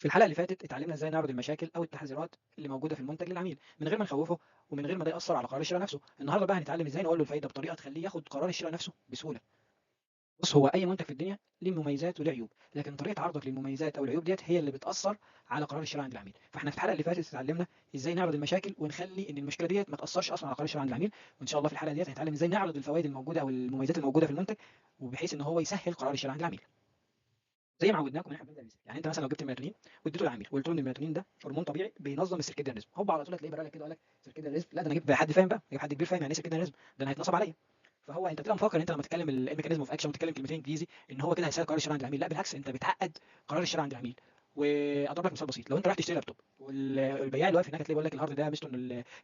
في الحلقة اللي فاتت اتعلمنا ازاي نعرض المشاكل او التحذيرات اللي موجودة في المنتج للعميل من غير ما نخوفه ومن غير ما ده يأثر على قرار الشراء نفسه. النهارده بقى هنتعلم ازاي نقول له الفايدة بطريقة تخليه ياخد قرار الشراء نفسه بسهولة. بص، هو اي منتج في الدنيا ليه مميزات وله عيوب، لكن طريقة عرضك للمميزات او العيوب ديت هي اللي بتأثر على قرار الشراء عند العميل. فاحنا في الحلقة اللي فاتت اتعلمنا ازاي نعرض المشاكل ونخلي ان المشكلة ديت ما تأثرش اصلا على قرار الشراء عند العميل، وان شاء الله في الحلقة ديت هنتعلم ازاي نعرض الفوائد الموجودة او المميزات الموجودة في المنتج، وبحيث ان هو يسهل قرار الشراء عند العميل. زي ما عودناكم ان احنا بنبدا بمثال. يعني انت مثلا لو جبت الميلاتونين واديته للعميل وقلت له ان الميلاتونين ده هرمون طبيعي بينظم السيركيديان ريزم، هوب على طول هتلاقيه بقى لك كده يقول لك سيركيديان ريزم. لا، ده انا اجيب حد فاهم بقى، اجيب حد كبير فاهم يعني ايه سيركيديان ريزم، ده انا هيتنصب عليا. فهو انت بتبقى مفكر ان انت لما تتكلم الميكانيزم اوف اكشن وتتكلم كلمتين انجليزي ان هو كده هيسهل قرار الشراء عند العميل. لا بالعكس، انت بتعقد قرار الشراء عند العميل. واضرب لك مثال بسيط. لو انت رايح تشتري لابتوب والبياع اللي واقف هناك هتلاقيه بيقول لك الهارد ده ميزته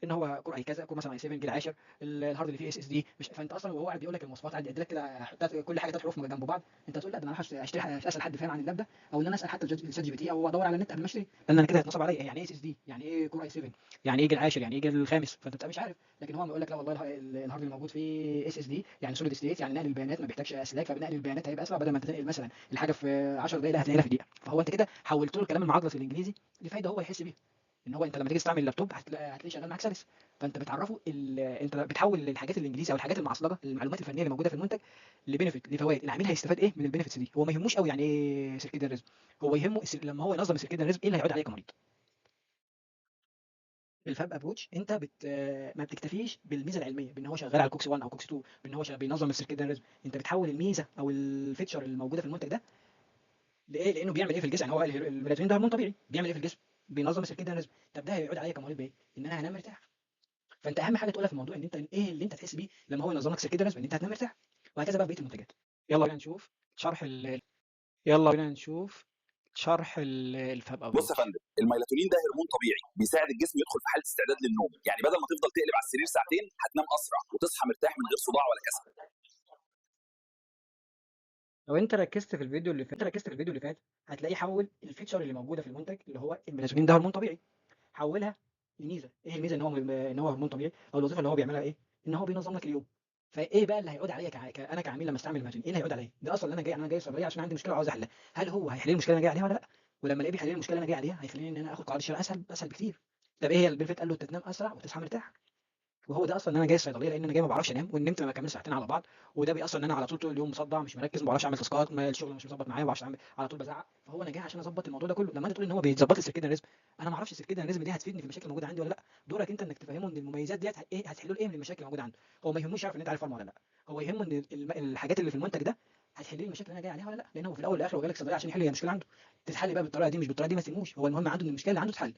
ان هو كور اي كذا، كور مثلا اي 7 جيل 10، الهارد اللي فيه اس اس دي مش، فانت اصلا وهو قاعد بيقول لك المواصفات قاعد يدي لك كده كل حاجه 3 حروف جنب بعض، انت تقول لا ده انا رايح اشتري اسال حد فاهم عن اللاب ده، او ان انا اسال حتى الشات جي بي تي او ادور على النت قبل ما اشتري، لان انا كده هيتنصب عليا. يعني ايه اس اس دي، يعني ايه كور اي 7، يعني ايه جيل 10، يعني ايه جيل الخامس، فانت بتبقى مش عارف. لكن هو بيقول لك لا والله الهارد اللي موجود فيه اس اس دي يعني سوليد ستيت، يعني نقل البيانات ما بيحتاجش اسلاك، فبنقل البيانات هيبقى اسرع، بدل ما انت تنقل مثلا الحاجه في 10 دقائق لا هتنقلها في دقيقه. فهو انت كده حولت له الكلام المعجز الانجليزي لفايده هو يحس بيها، ان هو انت لما تيجي تستعمل اللابتوب هتلاقيه شغال معاك سلس. فانت بتعرفه انت بتحول الحاجات الانجليزي او الحاجات المعصلجه، المعلومات الفنيه اللي موجوده في المنتج، لبنفيت، لفوائد. العميل هيستفاد ايه من البنفيتس دي؟ هو ما يهموش قوي يعني ايه سيركيديان ريزم، هو يهمه لما هو ينظم السيركيديان ريزم ايه اللي هيعود عليه كمريض. الفاب ابروتش انت ما بتكتفيش بالميزه العلميه بان هو شغال على كوكس 1 او كوكس 2، بان هو بينظم السيركيديان ريزم. انت بتحول الميزه او الفيتشر الموجوده في المنتج ده لايه؟ لانه بيعمل ايه في الجسم. يعني هو الميلاتونين ده هرمون طبيعي بيعمل ايه في الجسم؟ بينظم السيركيديان ريزم. طب ده هيعود عليا كمريض بايه؟ ان انا هنام مرتاح. فانت اهم حاجه تقولها في الموضوع ان انت ايه اللي انت تحس بيه لما هو ينظم لك سيركيديان ريزم، ان انت هتنام مرتاح. وهكذا بقى بقيه المنتجات. يلا بينا نشوف شرح يلا بينا نشوف شرح الفاب بص يا ابروتش. فندم، الميلاتونين ده هرمون طبيعي بيساعد الجسم يدخل في حاله استعداد للنوم، يعني بدل ما تفضل تقلب على السرير ساعتين هتنام اسرع وتصحى مرتاح من غير صداع ولا كسل. لو انت ركزت في الفيديو اللي فات هتلاقيه حول الفيتشر اللي موجوده في المنتج اللي هو الميلاتونين ده هرمون طبيعي، حولها لميزه. ايه الميزه؟ ان هو هرمون طبيعي، او الوظيفه اللي هو بيعملها ايه؟ ان هو بينظم لك اليوم. فايه بقى اللي هيعود عليا انا كعميل لما استعمل الميلاتونين؟ ايه اللي هيعود عليا؟ ده اصلا انا جاي الصيدليه عشان عندي مشكله وعاوز احلها. هل هو هيحل لي المشكله اللي انا جاي عليها ولا لا؟ ولما الاقيه بيحل لي المشكله اللي انا جاي عليها هيخليني ان انا اخد قرار الشراء اسهل بكتير. طب ايه هي البنفيت؟ قال له انت تنام اسرع وتصحى مرتاح. وهو ده اصلا ان انا جاي الصيدليه لان انا جاي ما بعرفش انام، وان نمت ما بكملش ساعتين على بعض. وده بيأثر ان انا على طول اليوم مصدع مش مركز، ما بعرفش اعمل تاسكات، ما الشغل مش مظبط معايا، ما بعرفش اعمل، على طول بزعق. فهو انا جاي عشان اظبط الموضوع ده كله. لما انت تقول ان هو بيظبط لي السيركيديان ريزم، انا ما اعرفش السيركيديان ريزم دي هتفيدني في المشاكل الموجوده عندي ولا لا. دورك انت انك تفهمه ان المميزات ديت ايه، هتحل له ايه من المشاكل اللي موجوده عنده. هو ما يهموش يعرف ان انت عارف فارما ولا لا، هو يهمه ان الحاجات اللي في المنتج ده هتحل لي المشاكل اللي انا جاي عليها ولا لا. لان هو في الاول والاخر هو جالك صيدليه عشان يحل هي مشكله عنده، تتحل بقى بالطريقه دي مش بالطريقه دي ما تهموش. هو المهم عنده ان المشكله اللي عنده تتحل.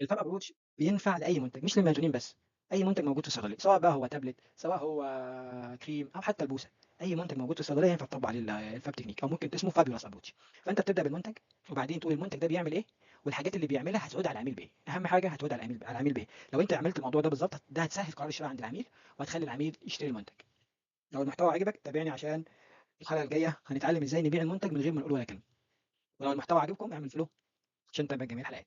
الفاب ابروتش بينفع لاي منتج مش للميلاتونين بس، اي منتج موجود في الصيدليه، سواء بقى هو تابلت، سواء هو كريم، او حتى البوسه. اي منتج موجود في الصيدليه ينفع تطبق عليه الفاب تكنيك، او ممكن اسمه فابيولاس ابروتش. فانت بتبدا بالمنتج وبعدين تقول المنتج ده بيعمل ايه، والحاجات اللي بيعملها هتعود على العميل بايه. اهم حاجه هتعود على العميل بايه. لو انت عملت الموضوع ده بالظبط ده هتسهل قرار الشراء عند العميل، وهتخلي العميل يشتري المنتج. لو المحتوى عجبك تابعني عشان الحلقه الجايه هنتعلم ازاي نبيع المنتج من غير ما نقول ولا كلمه. ولو المحتوى عجبكم اعمل فولو عشان تتابع جميع الحلقات.